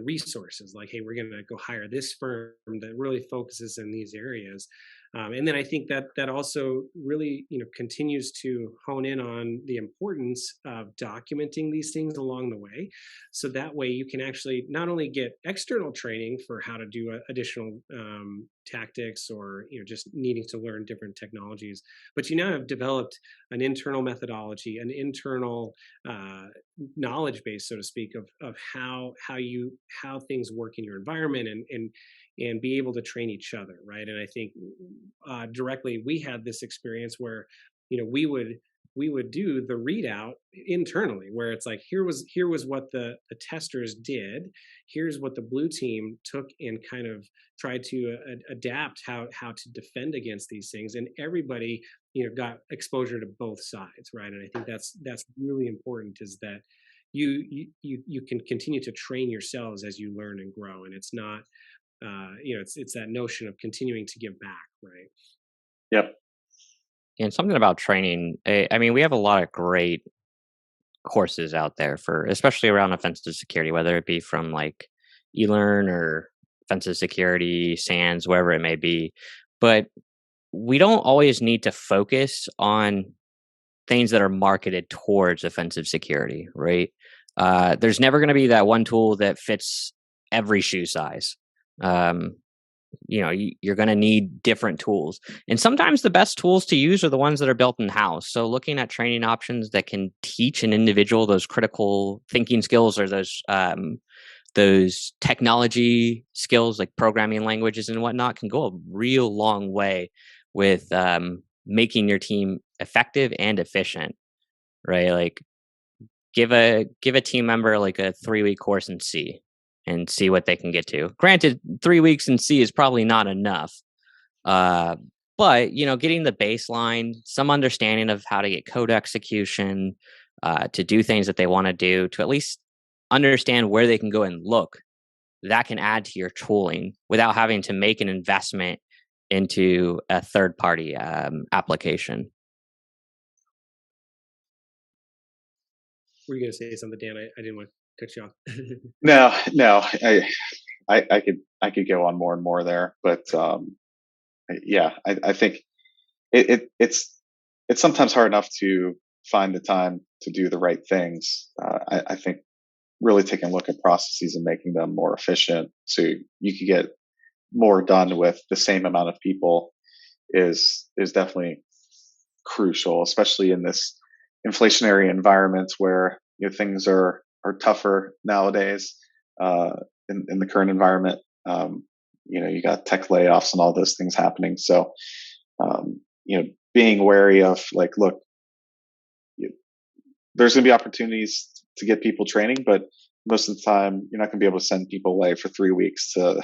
Speaker 1: resources. Like hey, we're going to go hire this firm that really focuses in these areas, and then I think that that also really continues to hone in on the importance of documenting these things along the way, so that way you can actually not only get external training for how to do additional tactics or just needing to learn different technologies, but you now have developed an internal methodology, an internal knowledge base, so to speak, of how things work in your environment, and be able to train each other, right? And I think directly we had this experience where we would do the readout internally, where it's like here was what the testers did, here's what the blue team took and kind of tried to adapt how to defend against these things, and everybody got exposure to both sides, right? And I think that's really important, is that you can continue to train yourselves as you learn and grow, and it's not it's that notion of continuing to give back, right?
Speaker 2: Yep.
Speaker 3: And something about training. I mean, we have a lot of great courses out there for, especially around offensive security, whether it be from like eLearn or offensive security, SANS, wherever it may be. But we don't always need to focus on things that are marketed towards offensive security, right? There's never going to be that one tool that fits every shoe size. Um, you're going to need different tools, and sometimes the best tools to use are the ones that are built in house. So looking at training options that can teach an individual those critical thinking skills, or those technology skills like programming languages and whatnot, can go a real long way with making your team effective and efficient, right? Like give a team member like a 3-week course in C and see what they can get to. Granted, 3 weeks in C is probably not enough. Uh, but getting the baseline, some understanding of how to get code execution, to do things that they want to do, to at least understand where they can go and look, that can add to your tooling without having to make an investment into a third party application.
Speaker 1: Were you going to say something, Dan? I didn't want to cut you off.
Speaker 2: No, no, I could go on more and more there, but yeah, I think it's sometimes hard enough to find the time to do the right things. I think really taking a look at processes and making them more efficient, so you could get more done with the same amount of people, is definitely crucial, especially in this inflationary environment where things are tougher nowadays. Uh, in the current environment, you got tech layoffs and all those things happening. So being wary of, like, look, you, there's going to be opportunities to get people training, but most of the time you're not going to be able to send people away for 3 weeks to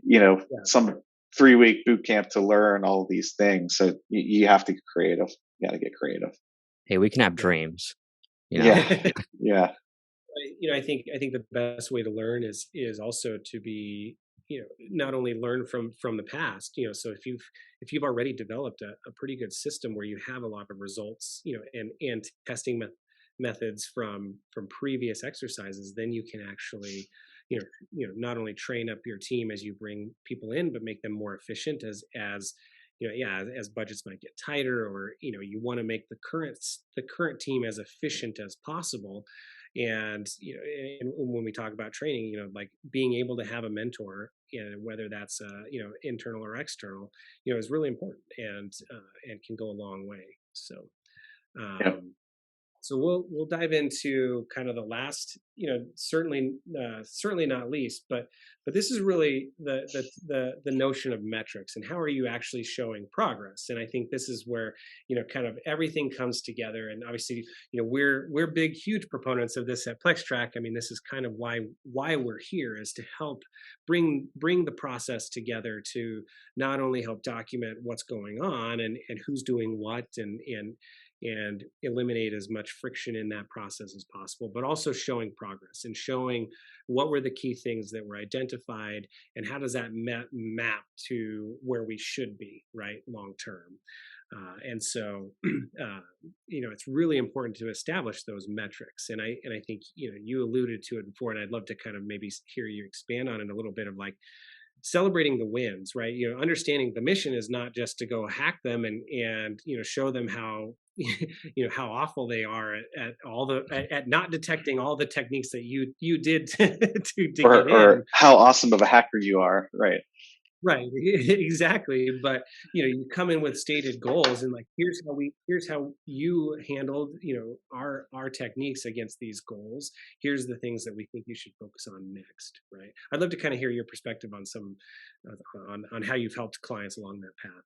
Speaker 1: Yeah.
Speaker 2: some 3-week boot camp to learn all of these things. So you have to get creative. You got to get creative.
Speaker 3: Hey, we can have
Speaker 1: Yeah.
Speaker 3: dreams, you know.
Speaker 2: Yeah. Yeah.
Speaker 1: I think the best way to learn is also to be not only learn from the past, so if you've already developed a pretty good system where you have a lot of results, and testing methods from previous exercises, then you can actually not only train up your team as you bring people in, but make them more efficient as yeah, as budgets might get tighter, or you want to make the current team as efficient as possible. And and when we talk about training, like being able to have a mentor, whether that's internal or external, is really important, and can go a long way. So
Speaker 2: Yeah.
Speaker 1: um So we'll dive into kind of the last, certainly not least, but this is really the notion of metrics and how are you actually showing progress. And I think this is where kind of everything comes together. And obviously, we're big, huge proponents of this at PlexTrac. I mean, this is kind of why we're here, is to help bring the process together to not only help document what's going on and who's doing what and eliminate as much friction in that process as possible, but also showing progress and showing what were the key things that were identified and how does that map to where we should be, right, long term. And so, it's really important to establish those metrics. And I think you alluded to it before, and I'd love to kind of maybe hear you expand on it a little bit of like celebrating the wins, right? Understanding the mission is not just to go hack them and show them how how awful they are at not detecting all the techniques that you did to get
Speaker 2: or
Speaker 1: in.
Speaker 2: how awesome of a hacker you are, right?
Speaker 1: Right, exactly. But you come in with stated goals and like here's how you handled our techniques against these goals. Here's the things that we think you should focus on next, right? I'd love to kind of hear your perspective on some on how you've helped clients along that path.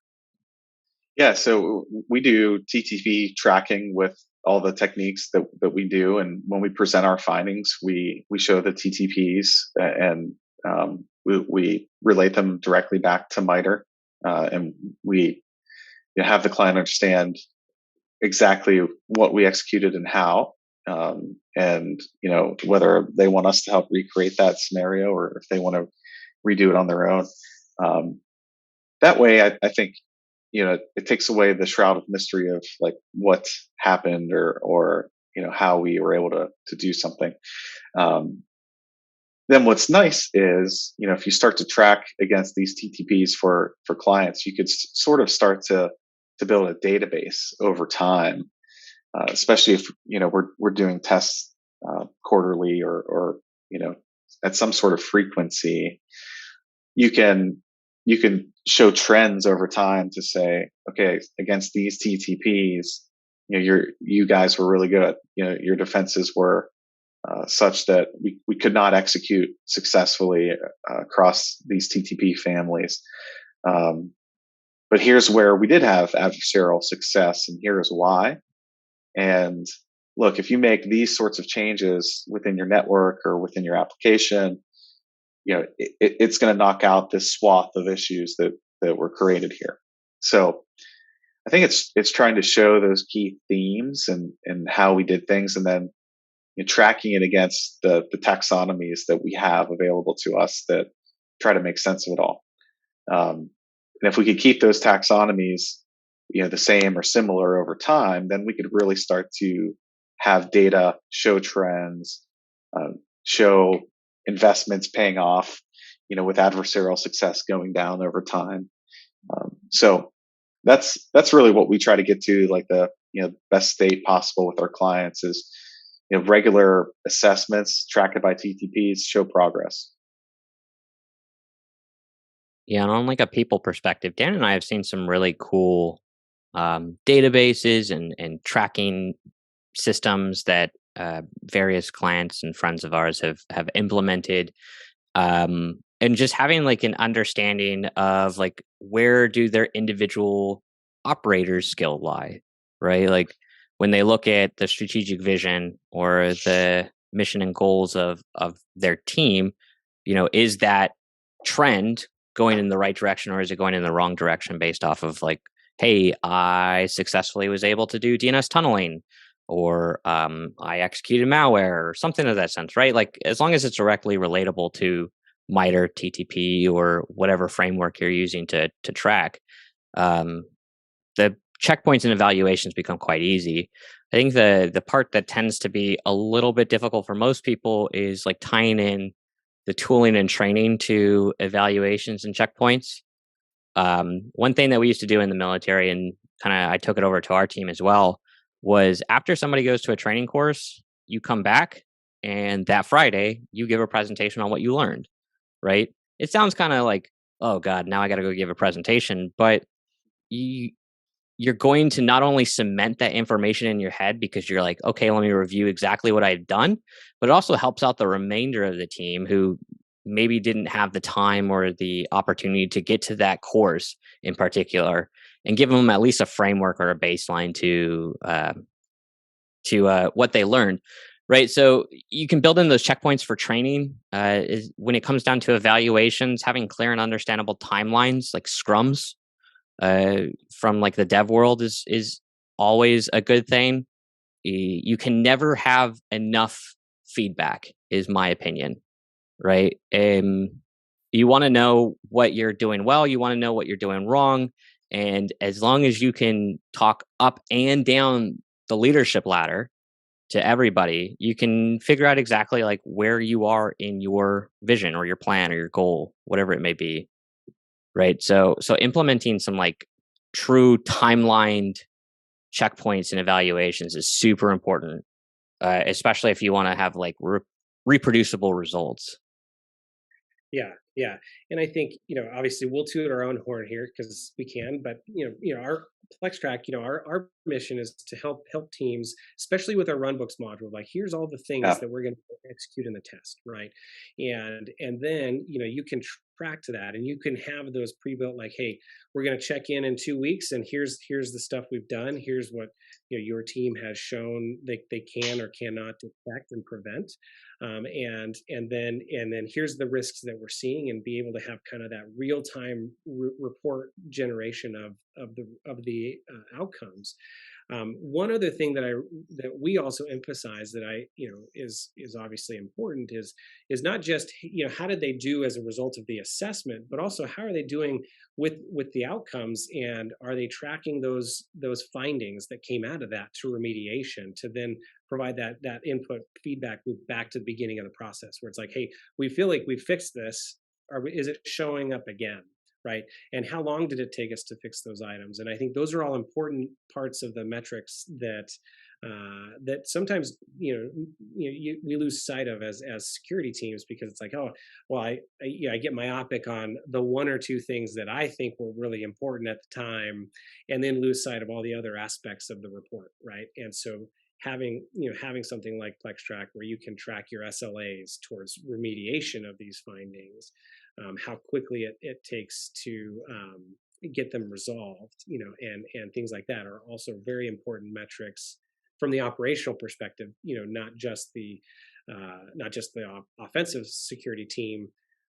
Speaker 2: Yeah, so we do TTP tracking with all the techniques that we do, and when we present our findings, we show the TTPs and we relate them directly back to MITRE, and we have the client understand exactly what we executed and how, and whether they want us to help recreate that scenario or if they want to redo it on their own. Um, that way, I think it takes away the shroud of mystery of like what happened or how we were able to do something. Um, then what's nice is if you start to track against these TTPs for clients, you could sort of start to build a database over time, especially if we're doing tests quarterly or at some sort of frequency. You can you can show trends over time to say, okay, against these TTPs, you guys were really good. Your defenses were such that we could not execute successfully across these TTP families. Um, but here's where we did have adversarial success, and here's why. And look, if you make these sorts of changes within your network or within your application, it's going to knock out this swath of issues that were created here. So I think it's trying to show those key themes and how we did things, and then tracking it against the taxonomies that we have available to us that try to make sense of it all. And if we could keep those taxonomies, the same or similar over time, then we could really start to have data show trends, show investments paying off, with adversarial success going down over time. So that's really what we try to get to, like the best state possible with our clients is regular assessments tracked by TTPs show progress.
Speaker 3: Yeah, and on like a people perspective, Dan and I have seen some really cool databases and tracking systems that various clients and friends of ours have implemented, and just having like an understanding of like where do their individual operators skill lie, right? Like when they look at the strategic vision or the mission and goals of their team, is that trend going in the right direction or is it going in the wrong direction based off of like, hey, I successfully was able to do DNS tunneling, or I executed malware, or something of that sense, right? Like as long as it's directly relatable to MITRE, TTP, or whatever framework you're using to track, um, the checkpoints and evaluations become quite easy. I think the part that tends to be a little bit difficult for most people is like tying in the tooling and training to evaluations and checkpoints. One thing that we used to do in the military, and kind of I took it over to our team as well, was after somebody goes to a training course, you come back and that Friday you give a presentation on what you learned, right? It sounds kind of like, oh God, now I got to go give a presentation. But you, you're going to not only cement that information in your head because you're like, okay, let me review exactly what I've done, but it also helps out the remainder of the team who maybe didn't have the time or the opportunity to get to that course in particular, and give them at least a framework or a baseline to what they learned. Right. So you can build in those checkpoints for training. Is when it comes down to evaluations, having clear and understandable timelines like scrums uh, from like the dev world is always a good thing. You can never have enough feedback, is my opinion. Right. You want to know what you're doing well. You want to know what you're doing wrong. And as long as you can talk up and down the leadership ladder to everybody, you can figure out exactly like where you are in your vision or your plan or your goal, whatever it may be. Right. So implementing some like true timelined checkpoints and evaluations is super important, especially if you want to have like reproducible results.
Speaker 1: Yeah, yeah, and I think obviously we'll toot our own horn here because we can, but our PlexTrac, our mission is to help teams, especially with our runbooks module. Like, here's all the things
Speaker 2: Yeah.
Speaker 1: that we're going to execute in the test, right? And then you can track to that, and you can have those pre-built. Like, hey, we're going to check in 2 weeks, and here's the stuff we've done. Here's what your team has shown they can or cannot detect and prevent, and then here's the risks that we're seeing, and be able to have kind of that real time report generation of the outcomes. One other thing that we also emphasize that is obviously important is not just how did they do as a result of the assessment, but also how are they doing with the outcomes, and are they tracking those findings that came out of that to remediation, to then provide that input feedback loop back to the beginning of the process, where it's like, hey, we feel like we fixed this. Is it showing up again? Right. And how long did it take us to fix those items? And I think those are all important parts of the metrics that sometimes we lose sight of as security teams, because it's like, oh, well, I get myopic on the one or two things that I think were really important at the time, and then lose sight of all the other aspects of the report, right? And so having something like PlexTrac, where you can track your SLAs towards remediation of these findings, how quickly it takes to get them resolved, and things like that are also very important metrics from the operational perspective. Not just the offensive security team,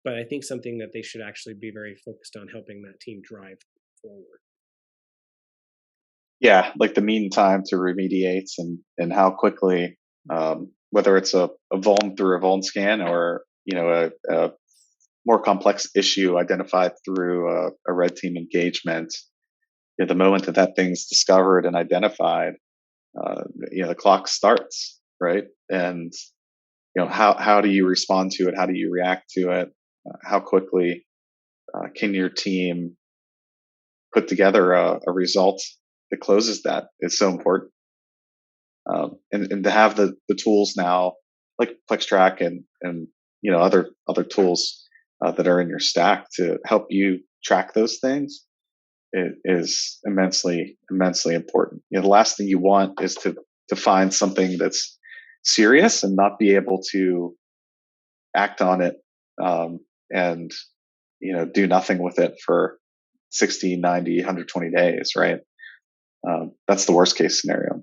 Speaker 1: but I think something that they should actually be very focused on helping that team drive forward.
Speaker 2: Yeah, like the mean time to remediate, and how quickly, whether it's a vuln through a vuln scan, or a more complex issue identified through a red team engagement. The moment that thing's discovered and identified, the clock starts, right? And how do you respond to it? How do you react to it? How quickly can your team put together a result that closes that? Is so important. And to have the tools now, like PlexTrac and other tools that are in your stack to help you track those things, is immensely important. The last thing you want is to find something that's serious and not be able to act on it, and do nothing with it for 60, 90, 120 days, right? That's the worst case scenario.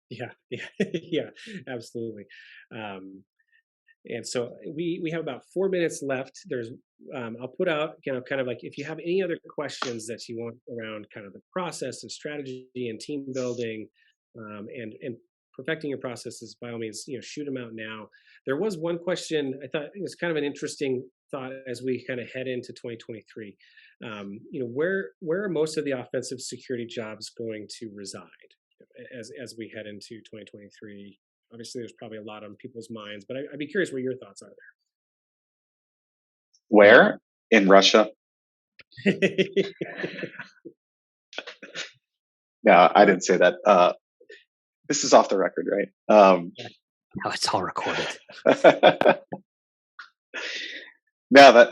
Speaker 1: Yeah, yeah, yeah, absolutely. And so we have about 4 minutes left. I'll put out kind of like, if you have any other questions that you want around kind of the process and strategy and team building, and perfecting your processes, by all means, shoot them out now. There was one question I thought it was kind of an interesting thought as we kind of head into 2023. Where are most of the offensive security jobs going to reside as we head into 2023? Obviously, there's probably a lot on people's minds, but I'd be curious what your thoughts are
Speaker 2: Where? In Russia?
Speaker 1: there.
Speaker 2: No, I didn't say that. This is off the record, right?
Speaker 3: No, it's all recorded.
Speaker 2: No,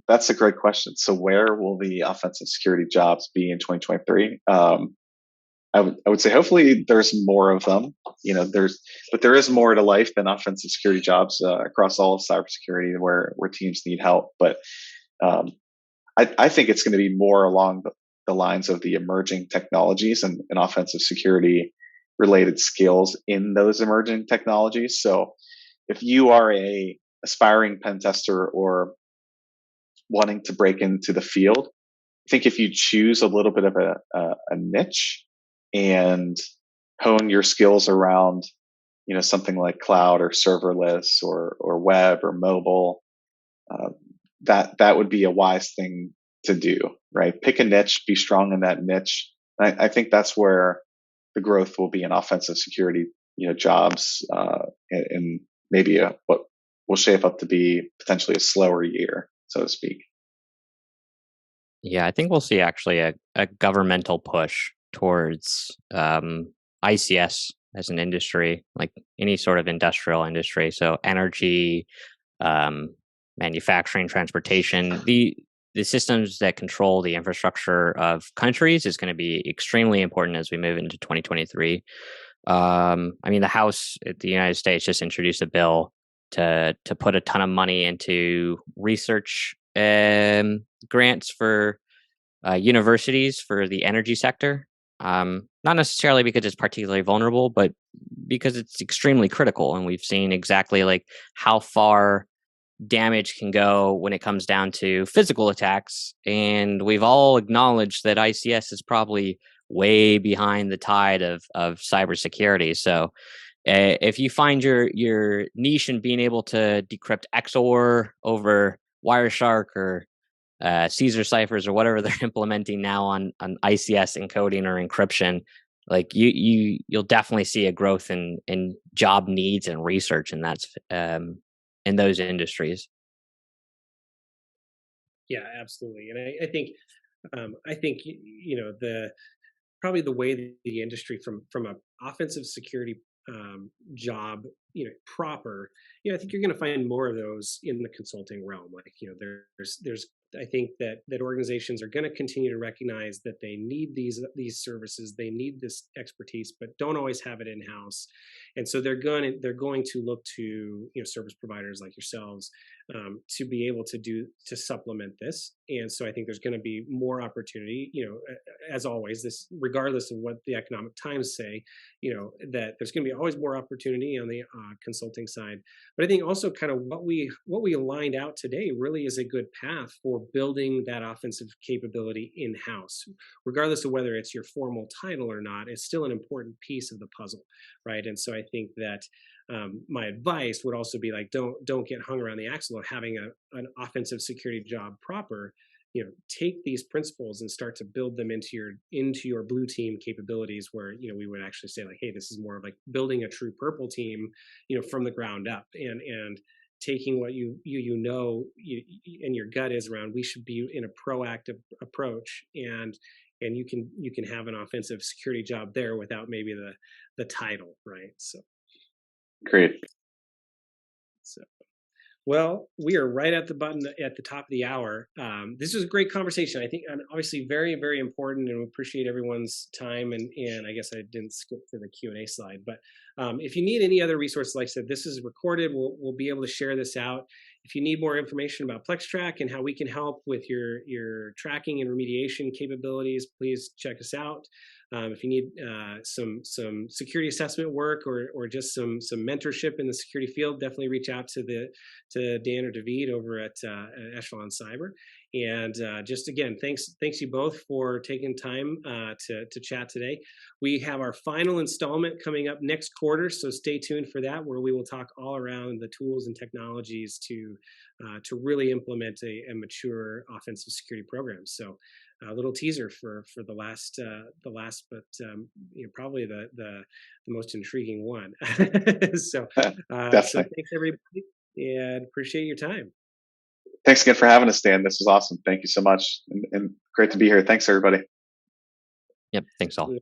Speaker 2: That's a great question. So where will the offensive security jobs be in 2023? I would say hopefully there's more of them. But there is more to life than offensive security jobs across all of cybersecurity where teams need help. But um, I think it's going to be more along the lines of the emerging technologies and offensive security related skills in those emerging technologies. So if you are a aspiring pen tester or wanting to break into the field, I think if you choose a little bit of a niche and hone your skills around, something like cloud or serverless or web or mobile, uh, that would be a wise thing to do, right? Pick a niche, be strong in that niche. I think that's where the growth will be in offensive security, jobs, and maybe what will shape up to be potentially a slower year, so to speak.
Speaker 3: Yeah, I think we'll see actually a governmental push towards ICS as an industry, like any sort of industrial industry. So energy, um, manufacturing, transportation, the systems that control the infrastructure of countries is going to be extremely important as we move into 2023. I mean, the House at the United States just introduced a bill to put a ton of money into research grants for universities for the energy sector. Not necessarily because it's particularly vulnerable, but because it's extremely critical, and we've seen exactly like how far damage can go when it comes down to physical attacks. And we've all acknowledged that ICS is probably way behind the tide of cybersecurity. So if you find your niche in being able to decrypt XOR over Wireshark or Caesar ciphers or whatever they're implementing now on ICS encoding or encryption, like you'll definitely see a growth in job needs and research, and that's in those industries.
Speaker 1: Yeah, absolutely. And I think the probably the way that the industry from a offensive security job, proper, I think you're going to find more of those in the consulting realm. Like, there's I think that organizations are going to continue to recognize that they need these services, they need this expertise, but don't always have it in house, and so they're going to look to service providers like yourselves to be able to supplement this. And so I think there's going to be more opportunity. As always, this regardless of what the economic times say, that there's going to be always more opportunity on the consulting side. But I think also kind of what we aligned out today really is a good path for building that offensive capability in house, regardless of whether it's your formal title or not. It's still an important piece of the puzzle, right? And so I think that my advice would also be like, don't get hung around the axle of having an offensive security job proper. Take these principles and start to build them into your blue team capabilities, where we would actually say like, hey, this is more of like building a true purple team, from the ground up, and taking what and your gut is around, we should be in a proactive approach, and you can have an offensive security job there without maybe the title, right?
Speaker 2: Great.
Speaker 1: So well, we are right at the button at the top of the hour. This was a great conversation. I think, and obviously very, very important, and we appreciate everyone's time. And I guess I didn't skip to the Q&A slide, but if you need any other resources, like I said, this is recorded. We'll be able to share this out. If you need more information about PlexTrac and how we can help with your tracking and remediation capabilities, please check us out. If you need some security assessment work, or just some mentorship in the security field, definitely reach out to Dan or David over at Echelon Cyber. And just again, thanks you both for taking time to chat today. We have our final installment coming up next quarter, so stay tuned for that, where we will talk all around the tools and technologies to really implement a mature offensive security program. So a little teaser for the last, but probably the most intriguing one. So
Speaker 2: Definitely.
Speaker 1: thanks everybody, and appreciate your time.
Speaker 2: Thanks again for having us, Dan. This was awesome. Thank you so much, and great to be here. Thanks, everybody.
Speaker 3: Yep. Thanks all.